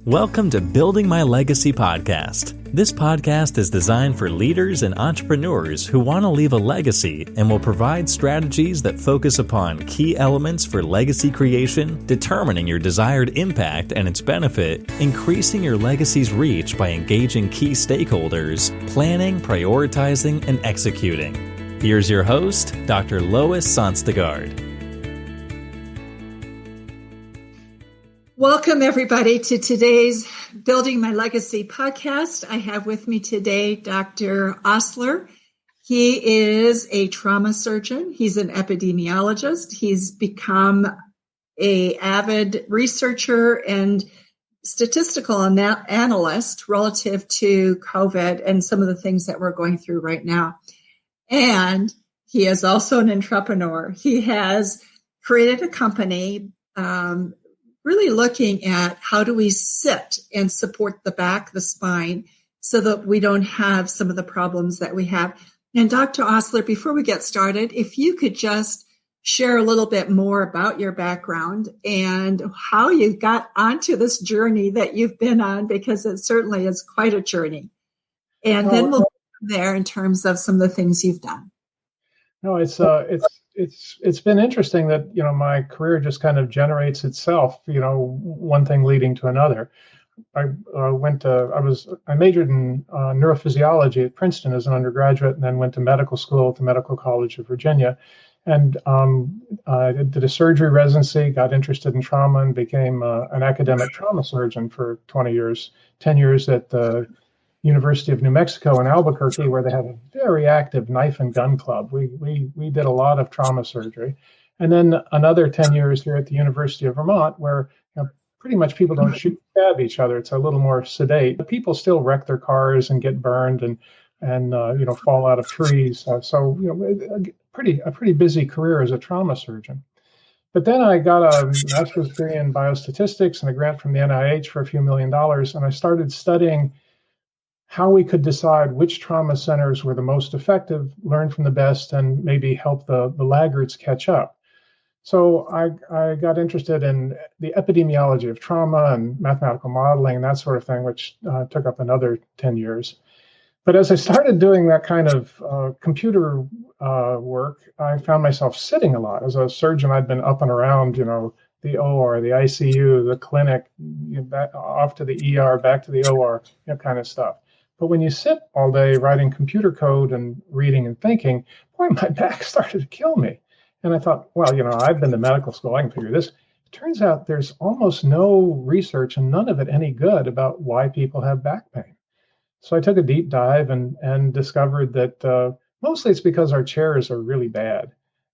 Welcome to Building My Legacy podcast. This podcast is designed for leaders and entrepreneurs who want to leave a legacy and will provide strategies that focus upon key elements for legacy creation, determining your desired impact and its benefit, increasing your legacy's reach by engaging key stakeholders, planning, prioritizing, and executing. Here's your host, Dr. Lois Sonstegard. Welcome, everybody, to today's Building My Legacy podcast. I have with me today Dr. Osler. He is a trauma surgeon. He's an epidemiologist. He's become an avid researcher and statistical analyst relative to COVID and some of the things that we're going through right now. And he is also an entrepreneur. He has created a company really looking at how do we sit and support the back, the spine, so that we don't have some of the problems that we have. And Dr. Osler, before we get started, if you could just share a little bit more about your background and how you got onto this journey that you've been on, because it certainly is quite a journey. And then we'll go from there in terms of some of the things you've done. No, it's been interesting that, my career just kind of generates itself, one thing leading to another. I majored in neurophysiology at Princeton as an undergraduate, and then went to medical school at the Medical College of Virginia, and I did a surgery residency, got interested in trauma, and became an academic trauma surgeon for 20 years, 10 years at the University of New Mexico in Albuquerque, where they have a very active knife and gun club. We did a lot of trauma surgery. And then another 10 years here at the University of Vermont, where pretty much people don't shoot and stab each other. It's a little more sedate. But people still wreck their cars and get burned and fall out of trees. A pretty busy career as a trauma surgeon. But then I got a master's degree in biostatistics and a grant from the NIH for a few $1 million, and I started studying how we could decide which trauma centers were the most effective, learn from the best, and maybe help the laggards catch up. So I got interested in the epidemiology of trauma and mathematical modeling and that sort of thing, which took up another 10 years. But as I started doing that kind of computer work, I found myself sitting a lot. As a surgeon, I'd been up and around, the OR, the ICU, the clinic, back off to the ER, back to the OR, kind of stuff. But when you sit all day writing computer code and reading and thinking, boy, my back started to kill me. And I thought, well, I've been to medical school, I can figure this. It turns out there's almost no research and none of it any good about why people have back pain. So I took a deep dive and discovered that mostly it's because our chairs are really bad.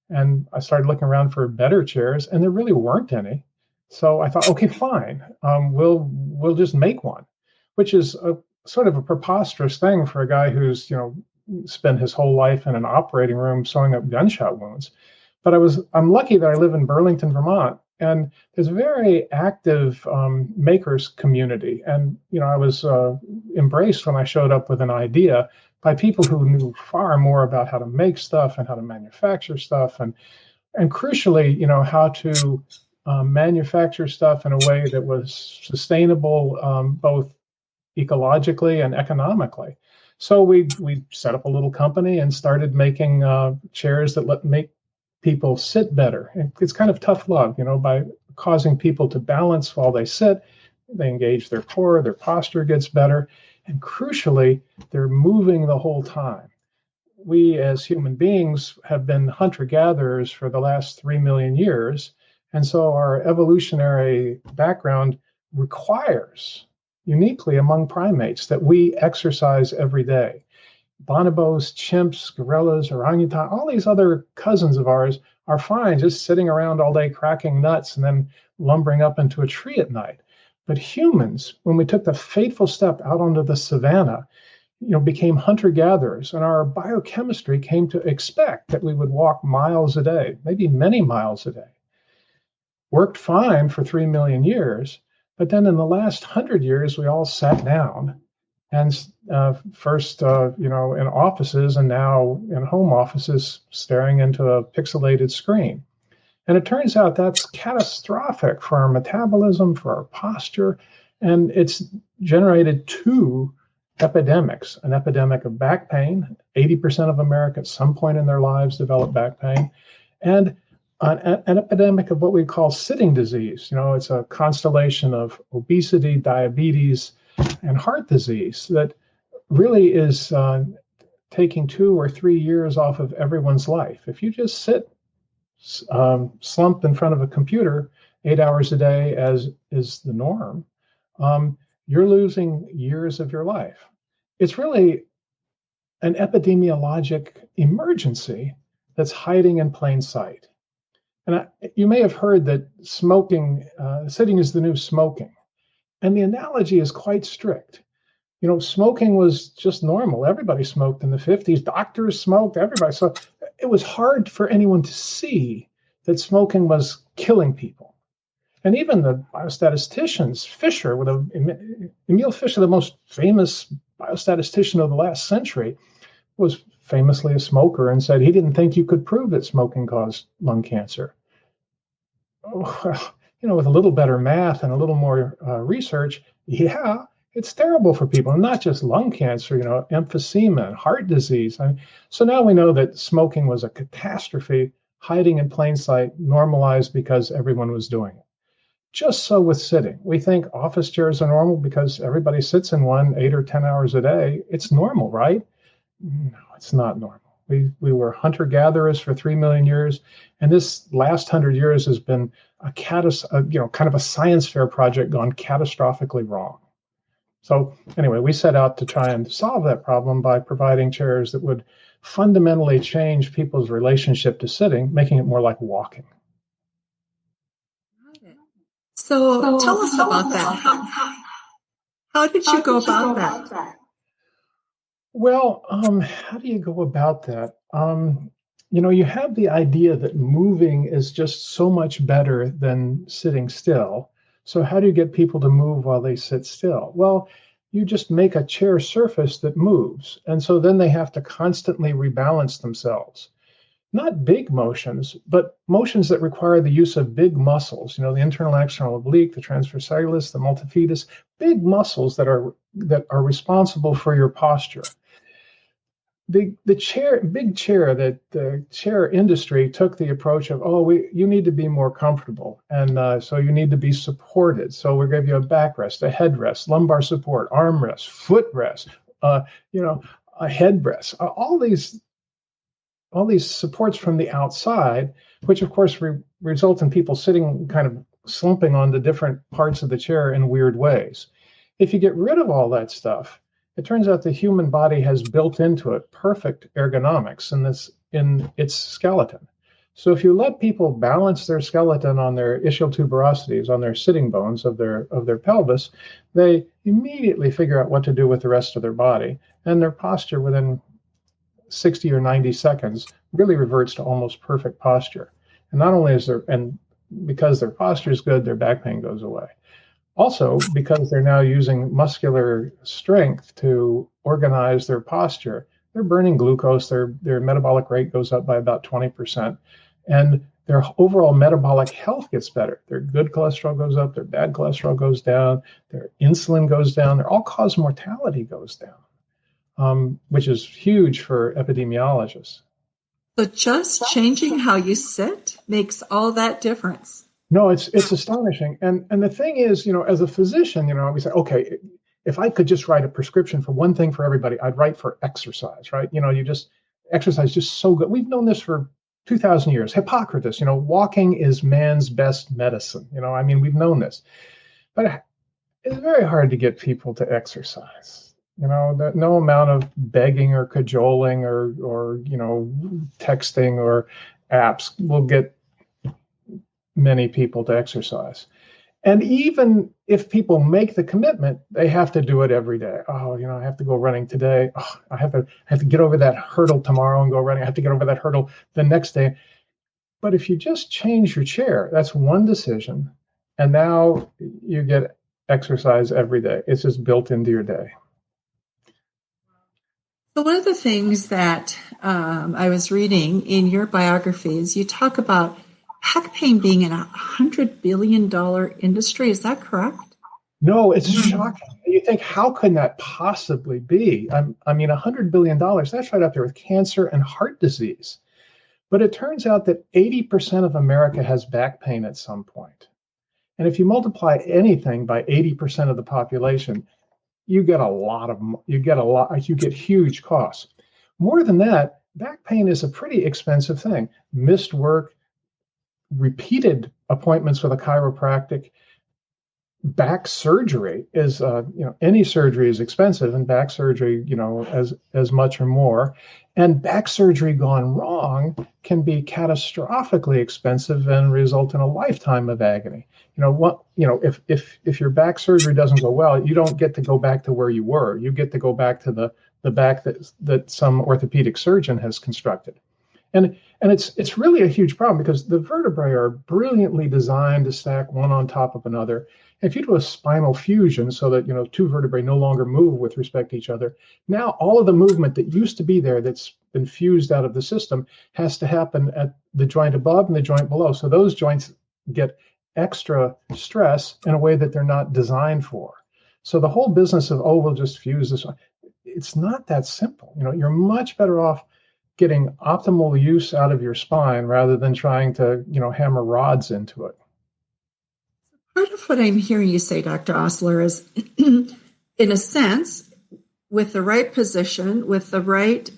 And I started looking around for better chairs, and there really weren't any. So I thought, okay, fine, we'll just make one, which is sort of a preposterous thing for a guy who's, spent his whole life in an operating room sewing up gunshot wounds. But I'm lucky that I live in Burlington, Vermont, and there's a very active makers community. And, I was embraced when I showed up with an idea by people who knew far more about how to make stuff and how to manufacture stuff. And crucially, how to manufacture stuff in a way that was sustainable, both ecologically and economically. So we set up a little company and started making chairs that make people sit better. And it's kind of tough love, by causing people to balance while they sit. They engage their core, their posture gets better, and crucially, they're moving the whole time. We as human beings have been hunter-gatherers for the last 3 million years, and so our evolutionary background requires, uniquely among primates, that we exercise every day. Bonobos, chimps, gorillas, orangutan, all these other cousins of ours are fine just sitting around all day cracking nuts and then lumbering up into a tree at night. But humans, when we took the fateful step out onto the savannah, became hunter-gatherers, and our biochemistry came to expect that we would walk miles a day, maybe many miles a day. Worked fine for 3 million years, but then in the last 100 years, we all sat down, and first, in offices and now in home offices, staring into a pixelated screen. And it turns out that's catastrophic for our metabolism, for our posture, And it's generated two epidemics: an epidemic of back pain. 80% of America at some point in their lives develop back pain, and an epidemic of what we call sitting disease. It's a constellation of obesity, diabetes, and heart disease that really is taking 2 or 3 years off of everyone's life. If you just sit slumped in front of a computer 8 hours a day, as is the norm, you're losing years of your life. It's really an epidemiologic emergency that's hiding in plain sight. And you may have heard that sitting is the new smoking. And the analogy is quite strict. Smoking was just normal. Everybody smoked in the 50s. Doctors smoked, everybody. So it was hard for anyone to see that smoking was killing people. And even the biostatisticians, Emil Fischer, the most famous biostatistician of the last century, was famously a smoker and said he didn't think you could prove that smoking caused lung cancer. Well, with a little better math and a little more research, yeah, it's terrible for people, and not just lung cancer, emphysema and heart disease. So now we know that smoking was a catastrophe, hiding in plain sight, normalized because everyone was doing it. Just so with sitting. We think office chairs are normal because everybody sits in one 8 or 10 hours a day. It's normal, right? No, it's not normal. We were hunter-gatherers for 3 million years, and this last 100 years has been kind of a science fair project gone catastrophically wrong. So anyway, we set out to try and solve that problem by providing chairs that would fundamentally change people's relationship to sitting, making it more like walking. So tell us about that. How did you go about that? Well, how do you go about that? You have the idea that moving is just so much better than sitting still. So how do you get people to move while they sit still? Well, you just make a chair surface that moves. And so then they have to constantly rebalance themselves. Not big motions, but motions that require the use of big muscles, the internal and external oblique, the transverse cellulus, the multifidus, big muscles that are responsible for your posture. The chair industry took the approach of, you need to be more comfortable. And so you need to be supported. So we'll give you a backrest, a headrest, lumbar support, arm rest, foot rest, a headrest, all these supports from the outside, which of course result in people sitting kind of slumping onto different parts of the chair in weird ways. If you get rid of all that stuff, it turns out the human body has built into it perfect ergonomics in its skeleton. So if you let people balance their skeleton on their ischial tuberosities, on their sitting bones of their pelvis, they immediately figure out what to do with the rest of their body, and their posture within 60 or 90 seconds really reverts to almost perfect posture. And not only because their posture is good, their back pain goes away. Also, because they're now using muscular strength to organize their posture, they're burning glucose, their metabolic rate goes up by about 20%, and their overall metabolic health gets better. Their good cholesterol goes up, their bad cholesterol goes down, their insulin goes down, their all-cause mortality goes down, which is huge for epidemiologists. So just changing how you sit makes all that difference. No, it's astonishing. And the thing is, as a physician, we say, okay, if I could just write a prescription for one thing for everybody, I'd write for exercise, right? Exercise is just so good. We've known this for 2,000 years. Hippocrates, walking is man's best medicine. We've known this. But it's very hard to get people to exercise. No amount of begging or cajoling or texting or apps will get many people to exercise. And even if people make the commitment, they have to do it every day. I have to go running today. I have to get over that hurdle tomorrow and go running. I have to get over that hurdle the next day. But if you just change your chair, that's one decision. And now you get exercise every day. It's just built into your day. So one of the things that I was reading in your biographies, you talk about back pain being in $100 billion industry. Is that correct? No, it's shocking. You think, how can that possibly be? I mean, $100 billion, that's right up there with cancer and heart disease. But it turns out that 80% of America has back pain at some point. And if you multiply anything by 80% of the population, you get huge costs. More than that, back pain is a pretty expensive thing. Missed work, repeated appointments with a chiropractic. Back surgery is, any surgery is expensive, and back surgery, as much or more. And back surgery gone wrong can be catastrophically expensive and result in a lifetime of agony. If your back surgery doesn't go well, you don't get to go back to where you were. You get to go back to the back that some orthopedic surgeon has constructed. And it's really a huge problem because the vertebrae are brilliantly designed to stack one on top of another. If you do a spinal fusion so that, two vertebrae no longer move with respect to each other, now all of the movement that used to be there that's been fused out of the system has to happen at the joint above and the joint below. So those joints get extra stress in a way that they're not designed for. So the whole business of, we'll just fuse this, it's not that simple. You're much better off getting optimal use out of your spine rather than trying to, hammer rods into it. Part of what I'm hearing you say, Dr. Osler, is in a sense, with the right position, with the right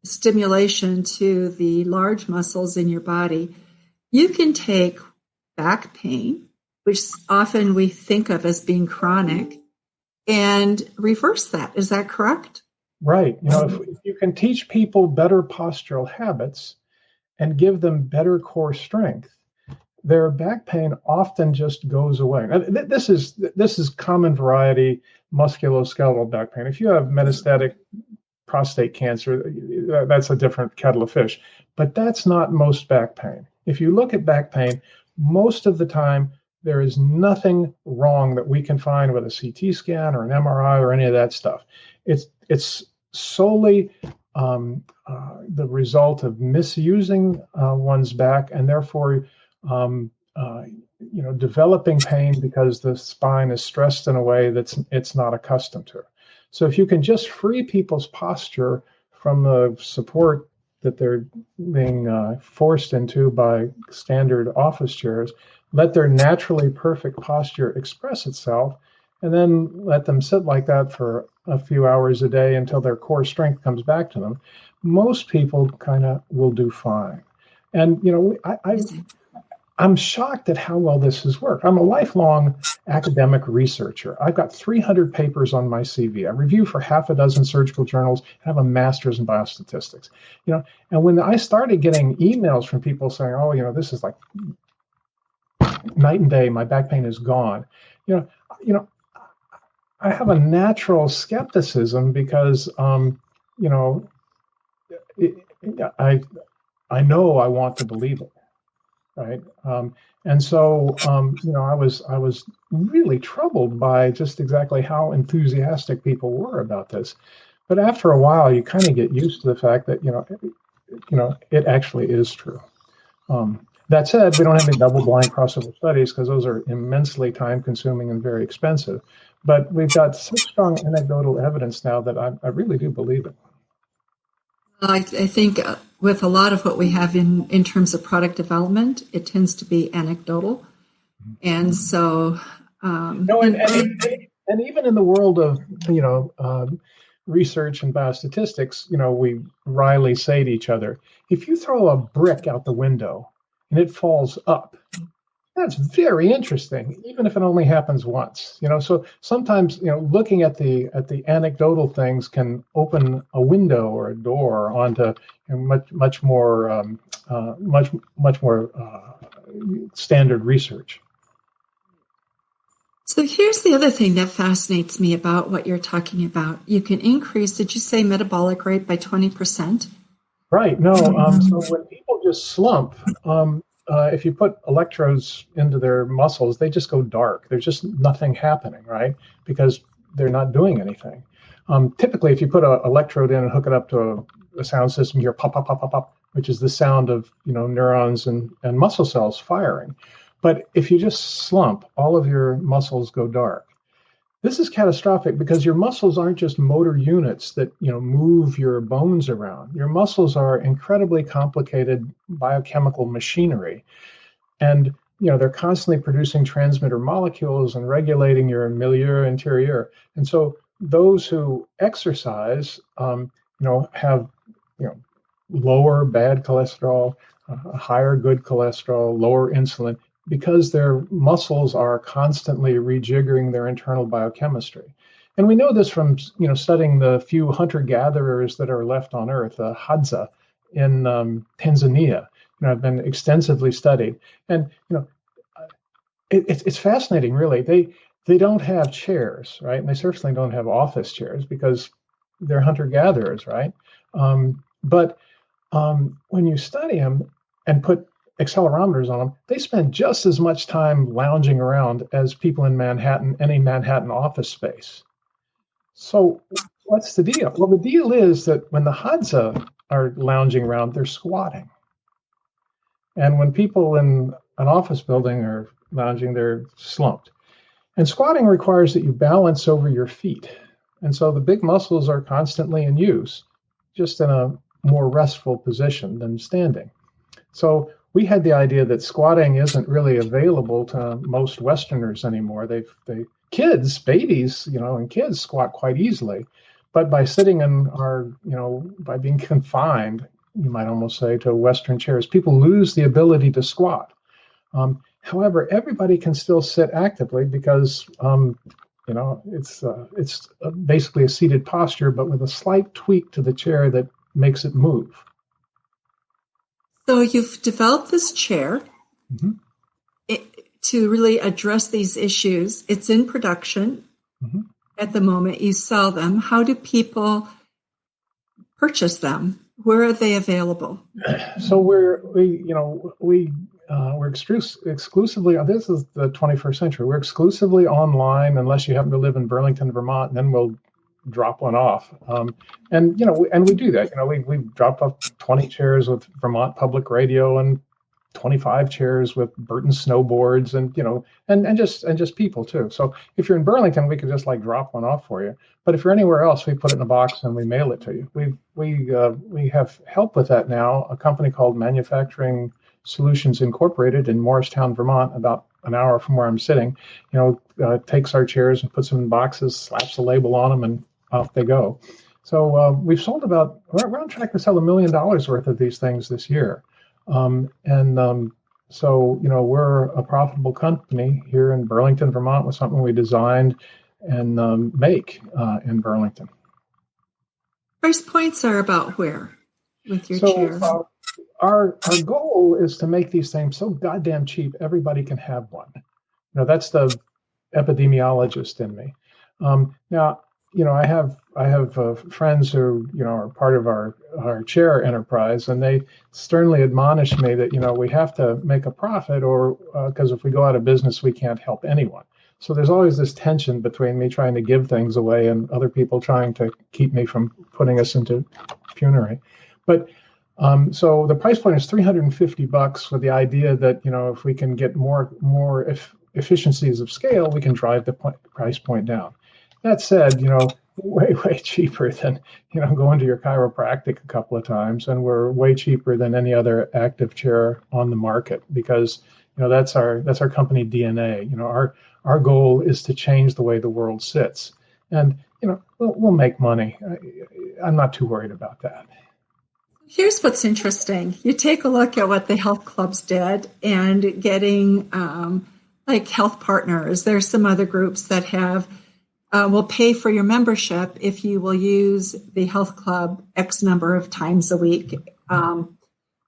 stimulation to the large muscles in your body, you can take back pain, which often we think of as being chronic, and reverse that. Is that correct? Right. If you can teach people better postural habits and give them better core strength, their back pain often just goes away. Now, this is common variety musculoskeletal back pain. If you have metastatic prostate cancer, that's a different kettle of fish. But that's not most back pain. If you look at back pain, most of the time there is nothing wrong that we can find with a CT scan or an MRI or any of that stuff. It's solely the result of misusing one's back and therefore developing pain because the spine is stressed in a way it's not accustomed to. So if you can just free people's posture from the support that they're being forced into by standard office chairs, let their naturally perfect posture express itself, and then let them sit like that for a few hours a day until their core strength comes back to them, most people kind of will do fine. And, I'm shocked at how well this has worked. I'm a lifelong academic researcher. I've got 300 papers on my CV. I review for half a dozen surgical journals. I have a master's in biostatistics. And when I started getting emails from people saying, this is like night and day, my back pain is gone. I have a natural skepticism because, I know I want to believe it. Right. And so, I was really troubled by just exactly how enthusiastic people were about this. But after a while, you kind of get used to the fact that, it actually is true. That said, we don't have any double-blind crossover studies because those are immensely time-consuming and very expensive. But we've got such strong anecdotal evidence now that I really do believe it. I think with a lot of what we have in terms of product development, it tends to be anecdotal. And so... and even in the world of, research and biostatistics, we wryly say to each other, if you throw a brick out the window and it falls up, that's very interesting, even if it only happens once. So sometimes, looking at the anecdotal things can open a window or a door onto much more standard research. So here's the other thing that fascinates me about what you're talking about. You can increase, did you say metabolic rate by 20%? Right. No. So when people just slump, if you put electrodes into their muscles, they just go dark. There's just nothing happening, right? Because they're not doing anything. Typically, if you put an electrode in and hook it up to a sound system, you hear pop, pop, pop, pop, pop, which is the sound of neurons and muscle cells firing. But if you just slump, all of your muscles go dark. This is catastrophic because your muscles aren't just motor units that, move your bones around. Your muscles are incredibly complicated biochemical machinery. And, they're constantly producing transmitter molecules and regulating your milieu intérieur. And so those who exercise, have, lower bad cholesterol, higher good cholesterol, lower insulin, because their muscles are constantly rejiggering their internal biochemistry. And we know this from, studying the few hunter-gatherers that are left on Earth, the Hadza in Tanzania, have been extensively studied. And, it's fascinating, really. They don't have chairs, right? And they certainly don't have office chairs because they're hunter-gatherers, right? But when you study them and put accelerometers on them, they spend just as much time lounging around as people in Manhattan, any Manhattan office space. So what's the deal? Well, the deal is that when the Hadza are lounging around, they're squatting. And when people in an office building are lounging, they're slumped. And squatting requires that you balance over your feet. And so the big muscles are constantly in use, just in a more restful position than standing. So we had the idea that squatting isn't really available to most Westerners anymore. Kids, babies, and kids squat quite easily. But by sitting in our, by being confined, you might almost say, to Western chairs, people lose the ability to squat. However, everybody can still sit actively because, it's basically a seated posture, but with a slight tweak to the chair that makes it move. So you've developed this chair to really address these issues. It's in production at the moment. You sell them. How do people purchase them? Where are they available? So we're exclusively. This is the 21st century. We're exclusively online, unless you happen to live in Burlington, Vermont. And then we'll drop one off. And we do that. We drop off 20 chairs with Vermont Public Radio and 25 chairs with Burton snowboards, and just people too. So if you're in Burlington, we could just drop one off for you. But if you're anywhere else, we put it in a box and we mail it to you. We have help with that now. A company called Manufacturing Solutions Incorporated in Morristown, Vermont, about an hour from where I'm sitting, takes our chairs and puts them in boxes, slaps a label on them, and off they go. So we've sold we're on track to sell $1 million worth of these things this year. So we're a profitable company here in Burlington, Vermont, with something we designed and make in Burlington. Price points are about where with your chair? Our goal is to make these things so goddamn cheap everybody can have one. That's the epidemiologist in me. Now, I have friends who are part of our chair enterprise, and they sternly admonish me that we have to make a profit, or because if we go out of business, we can't help anyone. So there's always this tension between me trying to give things away and other people trying to keep me from putting us into penury. But so the price point is $350 with the idea that if we can get more efficiencies of scale, we can drive the price point down. That said, way cheaper than going to your chiropractic a couple of times, and we're way cheaper than any other active chair on the market because that's our company DNA. Our goal is to change the way the world sits, and we'll make money. I'm not too worried about that. Here's what's interesting. You take a look at what the health clubs did and getting health partners. There's some other groups that have will pay for your membership if you will use the health club X number of times a week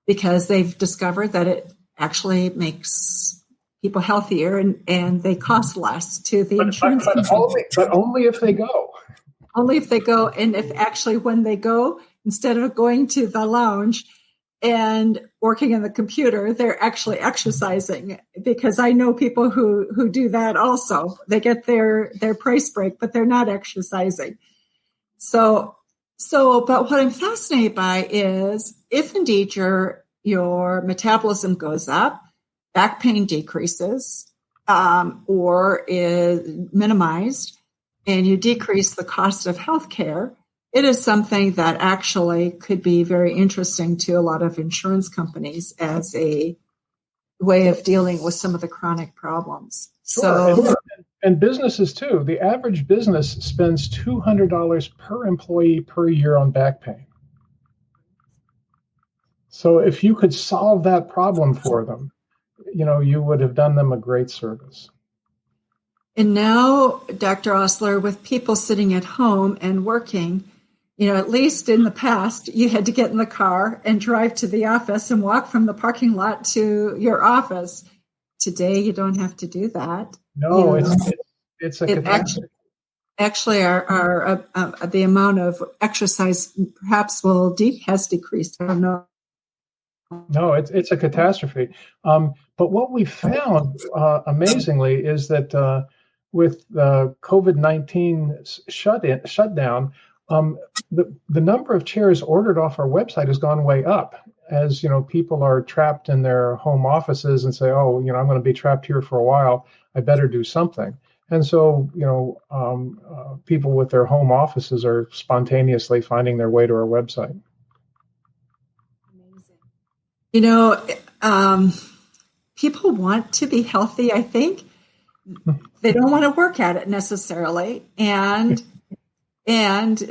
because they've discovered that it actually makes people healthier and they cost less to the insurance company. But only if they go. Only if they go, and if actually when they go, instead of going to the lounge and working in the computer, they're actually exercising, because I know people who do that also. They get their price break, but they're not exercising. So, but what I'm fascinated by is if indeed your metabolism goes up, back pain decreases or is minimized, and you decrease the cost of healthcare, it is something that actually could be very interesting to a lot of insurance companies as a way of dealing with some of the chronic problems. Sure. So, and businesses too. The average business spends $200 per employee per year on back pain. So if you could solve that problem for them, you would have done them a great service. and now, Dr. Osler, with people sitting at home and working, at least in the past, you had to get in the car and drive to the office and walk from the parking lot to your office. Today, you don't have to do that. No, it's a catastrophe. Actually, our the amount of exercise perhaps has decreased. I don't know. No, it's a catastrophe. But what we found, amazingly, is that with the COVID-19 shutdown, the number of chairs ordered off our website has gone way up. As people are trapped in their home offices and say, "Oh, I'm going to be trapped here for a while. I better do something." And so, people with their home offices are spontaneously finding their way to our website. People want to be healthy, I think. They don't want to work at it necessarily. And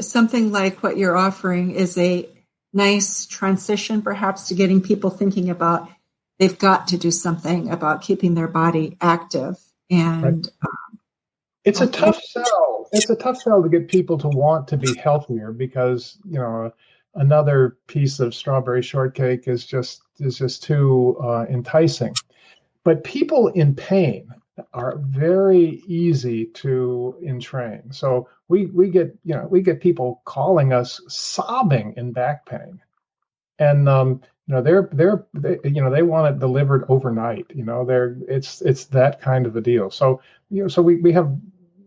something like what you're offering is a nice transition, perhaps, to getting people thinking about they've got to do something about keeping their body active. And it's a tough sell. It's a tough sell to get people to want to be healthier because, another piece of strawberry shortcake is just too enticing. But people in pain are very easy to entrain. So we get people calling us sobbing in back pain, and they want it delivered overnight. It's that kind of a deal. So we have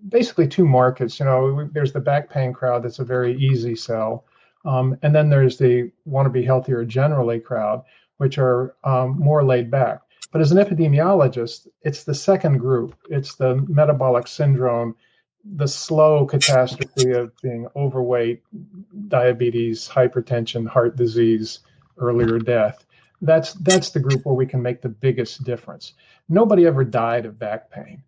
basically two markets. There's the back pain crowd that's a very easy sell. And then there's the want to be healthier generally crowd, which are more laid back. But as an epidemiologist, it's the second group. It's the metabolic syndrome, the slow catastrophe of being overweight, diabetes, hypertension, heart disease, earlier death. That's the group where we can make the biggest difference. Nobody ever died of back pain.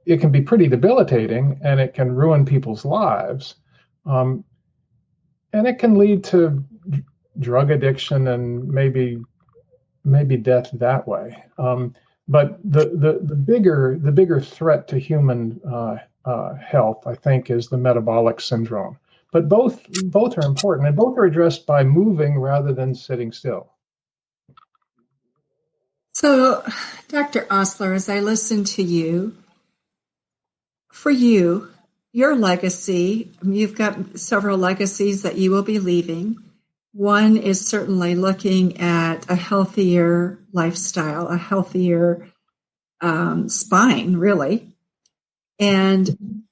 It can be pretty debilitating, and it can ruin people's lives, and it can lead to drug addiction and maybe death that way. But the bigger threat to human health, I think, is the metabolic syndrome. But both are important, and both are addressed by moving rather than sitting still. So, Dr. Osler, as I listen to you, for you, your legacy, you've got several legacies that you will be leaving. One is certainly looking at a healthier lifestyle, a healthier spine, really. And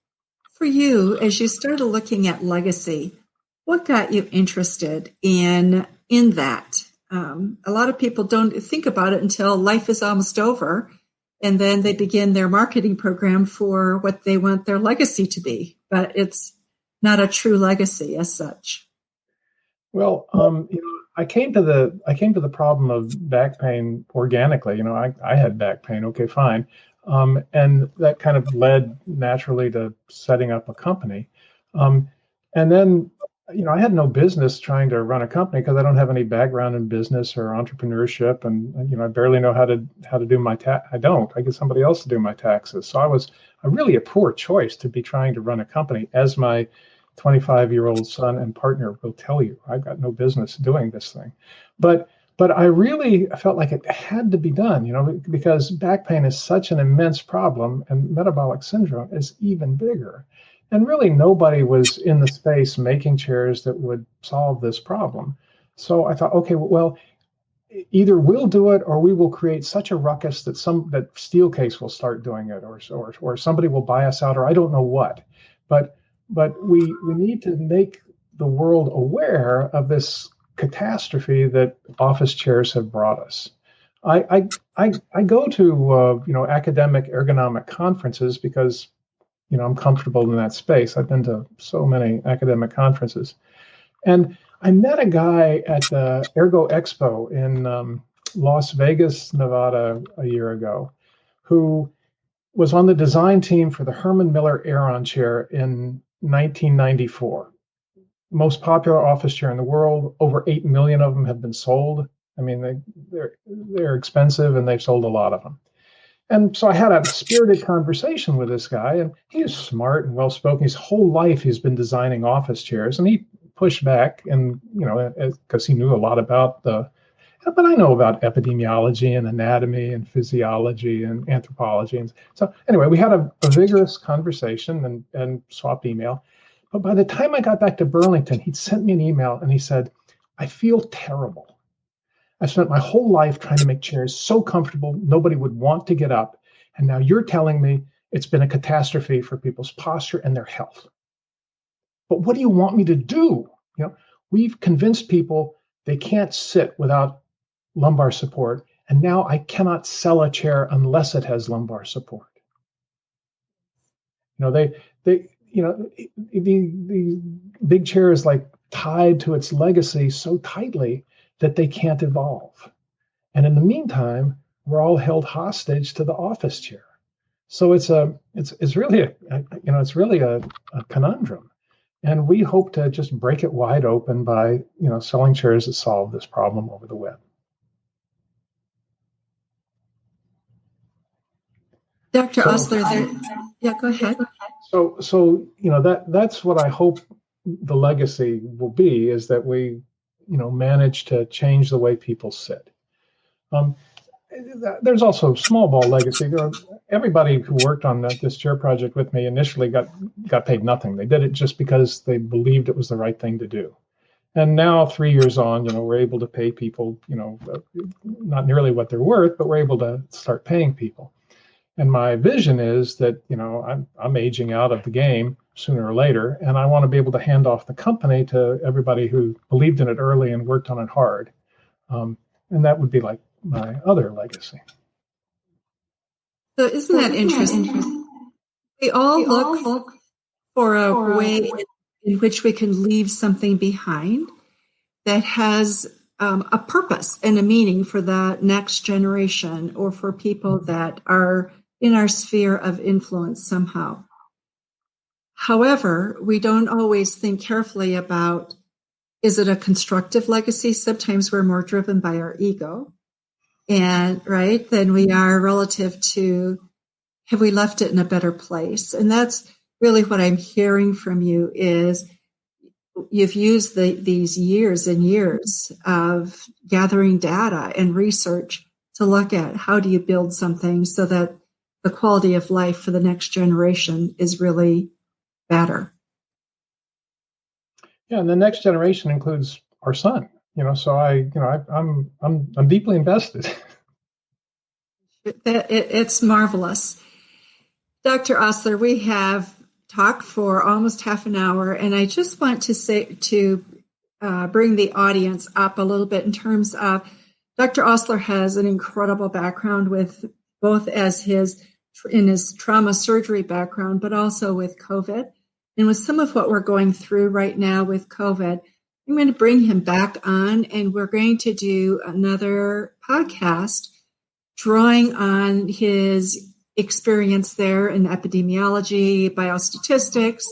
for you, as you started looking at legacy, what got you interested in that? A lot of people don't think about it until life is almost over, and then they begin their marketing program for what they want their legacy to be. But it's not a true legacy as such. Well, I came to the problem of back pain organically. I had back pain. Okay, fine. And that kind of led naturally to setting up a company. And then, I had no business trying to run a company because I don't have any background in business or entrepreneurship, and I barely know how to do my tax. I don't. I get somebody else to do my taxes. So I was really a poor choice to be trying to run a company, as my 25-year-old son and partner will tell you. I've got no business doing this thing, but I really felt like it had to be done, because back pain is such an immense problem, and metabolic syndrome is even bigger. And really nobody was in the space making chairs that would solve this problem. So I thought, okay, well, either we'll do it or we will create such a ruckus that Steelcase will start doing it, or somebody will buy us out, or I don't know what. But we need to make the world aware of this catastrophe that office chairs have brought us. I go to academic ergonomic conferences because I'm comfortable in that space. I've been to so many academic conferences, and I met a guy at the Ergo Expo in Las Vegas, Nevada, a year ago, who was on the design team for the Herman Miller Aeron chair in 1994. Most popular office chair in the world. Over 8 million of them have been sold. I mean, they're expensive, and they've sold a lot of them. And so I had a spirited conversation with this guy, and he is smart and well-spoken. His whole life he's been designing office chairs, and he pushed back, and because he knew a lot about but I know about epidemiology and anatomy and physiology and anthropology. And so anyway, we had a vigorous conversation and swapped email. But by the time I got back to Burlington, he'd sent me an email and he said, I feel terrible. I spent my whole life trying to make chairs so comfortable, nobody would want to get up. And now you're telling me it's been a catastrophe for people's posture and their health. But what do you want me to do? We've convinced people they can't sit without lumbar support, and now I cannot sell a chair unless it has lumbar support. The big chair is like tied to its legacy so tightly that they can't evolve. And in the meantime, we're all held hostage to the office chair. So it's really a conundrum. And we hope to just break it wide open by selling chairs that solve this problem over the web. Dr. Osler, yeah, go ahead. So that's what I hope the legacy will be, is that we manage to change the way people sit. There's also small ball legacy. Everybody who worked on this chair project with me initially got paid nothing. They did it just because they believed it was the right thing to do. And now 3 years on, we're able to pay people, not nearly what they're worth, but we're able to start paying people. And my vision is that, I'm aging out of the game sooner or later, and I want to be able to hand off the company to everybody who believed in it early and worked on it hard. And that would be like my other legacy. So isn't that interesting? We all look for a way in which we can leave something behind that has a purpose and a meaning for the next generation, or for people that are in our sphere of influence somehow. However, we don't always think carefully about, is it a constructive legacy? Sometimes we're more driven by our ego, than we are relative to, have we left it in a better place? And that's really what I'm hearing from you, is you've used these years and years of gathering data and research to look at how do you build something so that the quality of life for the next generation is really better. Yeah, and the next generation includes our son. So I'm deeply invested. It's marvelous. Dr. Osler, we have talked for almost half an hour, and I just want to bring the audience up a little bit in terms of Dr. Osler has an incredible background with both in his trauma surgery background, but also with COVID. And with some of what we're going through right now with COVID, I'm going to bring him back on, and we're going to do another podcast drawing on his experience there in epidemiology, biostatistics,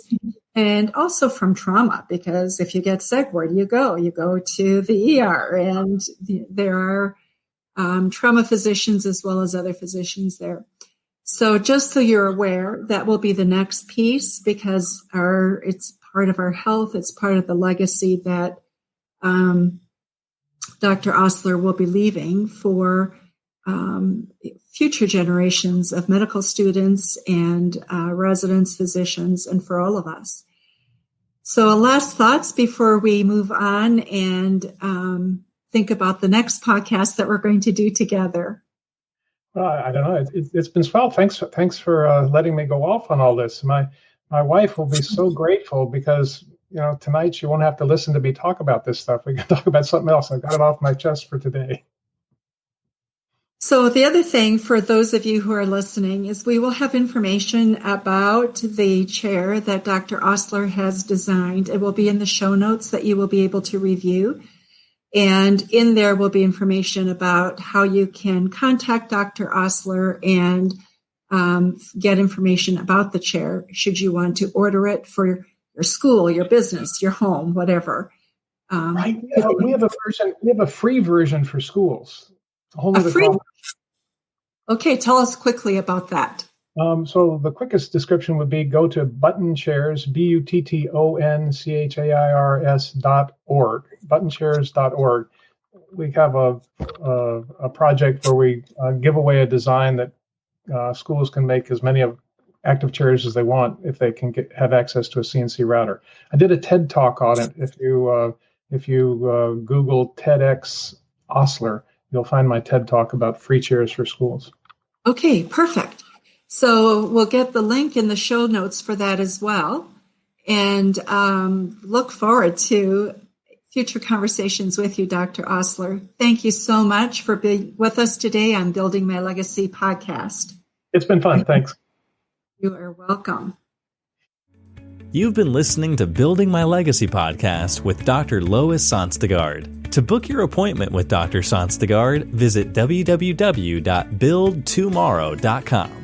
and also from trauma, because if you get sick, where do you go? You go to the ER, and there are trauma physicians as well as other physicians there. So just so you're aware, that will be the next piece, because it's part of our health. It's part of the legacy that Dr. Osler will be leaving for future generations of medical students and residents, physicians, and for all of us. So last thoughts before we move on and think about the next podcast that we're going to do together. Well, I don't know. It's been swell. Thanks for letting me go off on all this. My wife will be so grateful, because tonight she won't have to listen to me talk about this stuff. We can talk about something else. I got it off my chest for today. So the other thing for those of you who are listening is we will have information about the chair that Dr. Osler has designed. It will be in the show notes that you will be able to review. And in there will be information about how you can contact Dr. Osler and get information about the chair should you want to order it for your school, your business, your home, whatever. Right. We have a version. We have a free version for schools. Okay, tell us quickly about that. So the quickest description would be go to buttonchairs, buttonchairs.org, buttonchairs.org. We have a project where we give away a design that schools can make as many of active chairs as they want if they can have access to a CNC router. I did a TED talk on it. If you Google TEDx Osler, you'll find my TED talk about free chairs for schools. Okay, perfect. So we'll get the link in the show notes for that as well. And look forward to future conversations with you, Dr. Osler. Thank you so much for being with us today on Building My Legacy podcast. It's been fun. Thanks. You are welcome. You've been listening to Building My Legacy podcast with Dr. Lois Sonstegard. To book your appointment with Dr. Sonstegard, visit www.buildtomorrow.com.